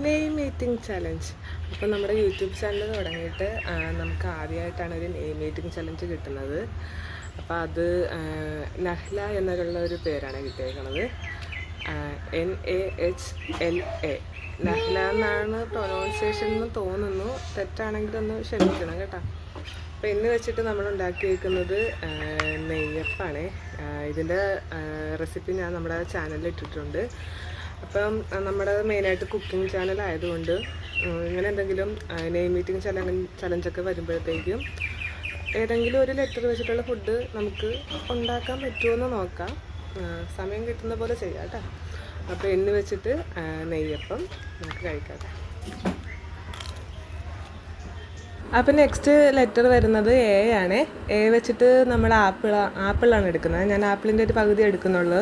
Name meeting challenge. അപ്പോൾ നമ്മുടെ YouTube channel തുടങ്ങിയിട്ട് നമുക്ക് ആദ്യമായിട്ടാണ് ഒരു നെയിം മീറ്റിംഗ് ചലഞ്ച് കിട്ടുന്നത്. അപ്പോൾ അത് നഹ്ല എന്നുള്ള ഒരു പേരാണ് കിട്ടിയേക്കുന്നത്. NAHLA, നഹ്ല എന്നാണ് പ്രൊനൗൺസിയേഷൻ എന്ന് തോന്നുന്നു. തെറ്റാണെങ്കിലൊന്ന് ക്ഷമിക്കണം കേട്ടോ. അപ്പോൾ ഇന്ന് വെച്ചിട്ട് നമ്മൾ ഉണ്ടാക്കി വയ്ക്കുന്നത് നെയ്യപ്പാണ്. ഇതിൻ്റെ റെസിപ്പി ഞാൻ നമ്മുടെ ചാനലിൽ ഇട്ടിട്ടുണ്ട്. അപ്പം നമ്മുടെ മെയിനായിട്ട് കുക്കിംഗ് ചാനൽ ആയതുകൊണ്ട് ഇങ്ങനെ എന്തെങ്കിലും നെയിം മീറ്റിംഗ് ചലഞ്ചൊക്കെ വരുമ്പോഴത്തേക്കും ഏതെങ്കിലും ഒരു ലെറ്റർ വെച്ചിട്ടുള്ള ഫുഡ് നമുക്ക് ഉണ്ടാക്കാൻ പറ്റുമെന്ന് നോക്കാം. സമയം കിട്ടുന്ന പോലെ ചെയ്യാം കേട്ടോ. അപ്പോൾ എണ്ണ വെച്ചിട്ട് നെയ്യപ്പം നമുക്ക് കഴിക്കാം. അപ്പോൾ നെക്സ്റ്റ് ലെറ്റർ വരുന്നത് A ആണ്. A വെച്ചിട്ട് നമ്മൾ ആപ്പിളാണ് എടുക്കുന്നത്. ഞാൻ ആപ്പിളിൻ്റെ ഒരു പകുതി എടുക്കുന്നുള്ളൂ.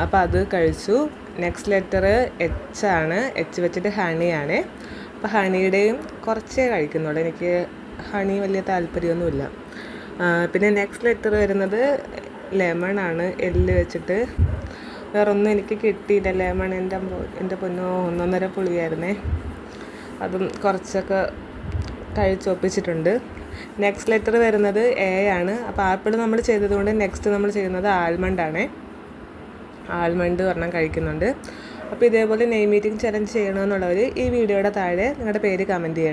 അപ്പോൾ അത് കഴിച്ചു. നെക്സ്റ്റ് ലെറ്റർ H ആണ്. H വെച്ചിട്ട് ഹണിയാണ്. അപ്പോൾ ഹണിയുടെയും കുറച്ചേ കഴിക്കുന്നുള്ളൂ. എനിക്ക് ഹണി വലിയ താല്പര്യമൊന്നുമില്ല. പിന്നെ നെക്സ്റ്റ് ലെറ്റർ വരുന്നത് ലെമൺ ആണ്. L വെച്ചിട്ട് വേറൊന്നും എനിക്ക് കിട്ടിയില്ല. ലെമൺ എൻ്റെ പൊന്നോ 1.5 പുളിയായിരുന്നേ. അതും കുറച്ചൊക്കെ കഴിച്ചൊപ്പിച്ചിട്ടുണ്ട്. നെക്സ്റ്റ് ലെറ്റർ വരുന്നത് A ആണ്. അപ്പോൾ ആപ്പിൾ നമ്മൾ ചെയ്തതുകൊണ്ട് നെക്സ്റ്റ് നമ്മൾ ചെയ്യുന്നത് ആൽമണ്ടാണ്. ആൽമണ്ട് ഒരെണ്ണം കഴിക്കുന്നുണ്ട്. അപ്പോൾ ഇതേപോലെ നെയിം മീറ്റിംഗ് ചലഞ്ച് ചെയ്യണമെന്നുള്ളവർ ഈ വീഡിയോയുടെ താഴെ നിങ്ങളുടെ പേര് കമൻറ്റ് ചെയ്യണം.